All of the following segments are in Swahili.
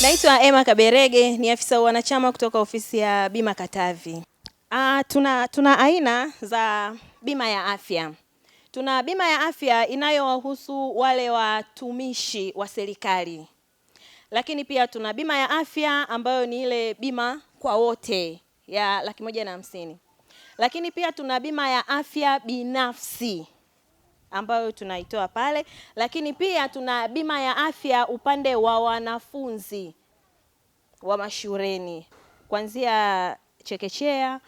Naitwa Emma Kaberege, ni afisa wanachama kutoka ofisi ya Bima Katavi. Tuna aina za bima ya afya. Tuna bima ya afya inayowahusu wale watumishi wa serikali. Lakini pia tuna bima ya afya ambayo ni ile bima kwa wote ya 150,000. Lakini pia tuna bima ya afya binafsi ambayo tunaitoa pale. Lakini pia tuna bima ya afya upande wa wanafunzi wa mashuleni kuanzia chekechea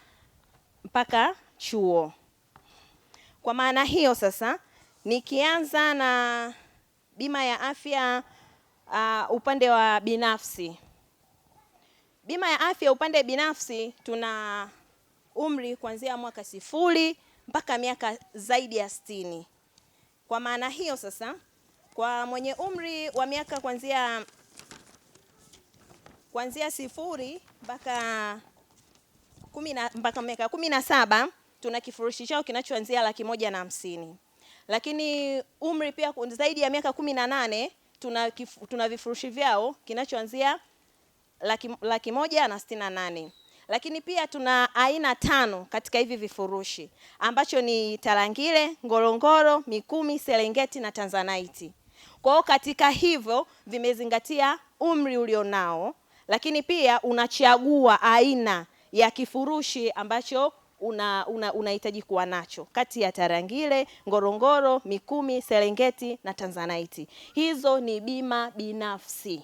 mpaka chuo. Kwa maana hiyo sasa, nikianza na bima ya afya upande wa binafsi. Bima ya afya upande binafsi tuna umri kuanzia mwaka 0 mpaka miaka zaidi ya 60. Kwa maana hiyo sasa, kwa mwenye umri wa miaka kuanzia 0 mpaka miaka 17 tuna kifurushi chao kinachoanzia 150,000. Lakini umri pia zaidi ya miaka 18 tuna vifurushi vyao kinachoanzia 168,000. Lakini pia tuna aina 5 katika hivi vifurushi ambacho ni Tarangire, Ngorongoro, Mikumi, Serengeti na Tanzanite. Kwa hiyo katika hivyo vimezingatia umri ulionao, lakini pia unachagua aina ya kifurushi ambacho unahitaji kuwa nacho kati ya Tarangire, Ngorongoro, Mikumi, Serengeti na Tanzanite. Hizo ni bima binafsi.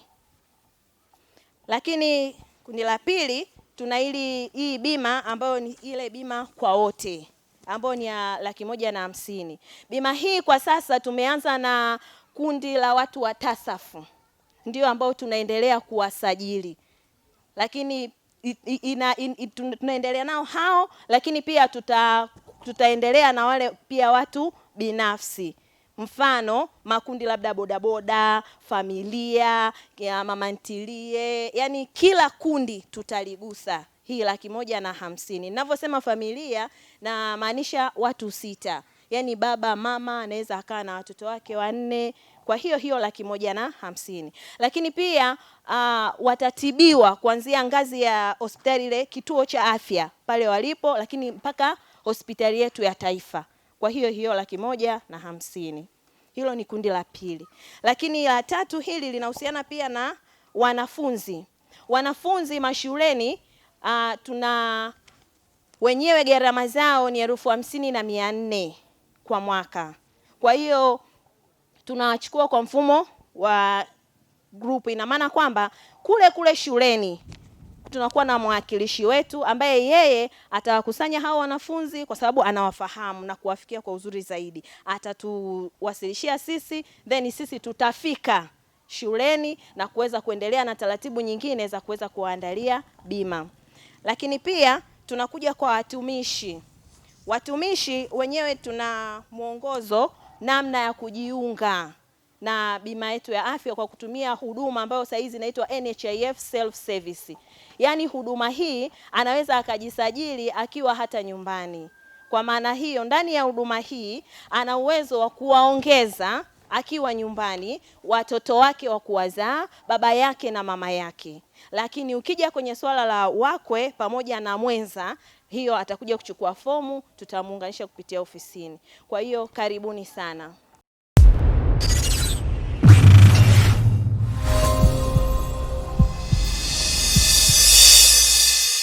Lakini kundi la pili tuna hii bima ambayo ni ile bima kwa wote ambayo ni ya 150,000. Bima hii kwa sasa tumeanza na kundi la watu wa TASAF ndio ambao tunaendelea kuwasajili. Lakini tunaendelea nao hao, lakini pia tutaendelea na wale pia watu binafsi. Mfano makundi labda bodaboda, familia, ya mama ntilie, yani kila kundi tutaligusa hii 150,000. Ninavyosema familia na maanisha watu 6. Yani baba, mama anaweza akaa na watoto wake 4. Kwa hiyo 150,000. Lakini pia watatibiwa kuanzia ngazi ya hospitali ile kituo cha afya pale walipo, lakini mpaka hospitali yetu ya taifa. Kwa hiyo 150,000. Hilo ni kundi la pili. Lakini la tatu hili linahusiana pia na wanafunzi. Wanafunzi mashuleni tuna wenyewe gharama zao ni 50,400 kwa mwaka. Kwa hiyo tunawachukua kwa mfumo wa group. Ina maana kwamba kule shuleni tunakuwa na mwakilishi wetu ambaye yeye atawakusanya hao wanafunzi kwa sababu anawafahamu na kuwafikia kwa uzuri zaidi. Atatuwasilishia sisi, then sisi tutafika shuleni na kuweza kuendelea na taratibu nyingine za kuweza kuandalia bima. Lakini pia tunakuja kwa watumishi. Watumishi wenyewe tuna mwongozo namna ya kujiunga na bima yetu ya afya kwa kutumia huduma ambayo sasa hizi inaitwa NHIF self service. Yaani huduma hii anaweza akajisajili akiwa hata nyumbani. Kwa maana hiyo ndani ya huduma hii ana uwezo wa kuwaongeza akiwa nyumbani watoto wake wa kuwazaa, baba yake na mama yake. Lakini ukija kwenye swala la wakwe pamoja na mwenza, hiyo atakuja kuchukua fomu, tutamuunganisha kupitia ofisini. Kwa hiyo karibuni sana.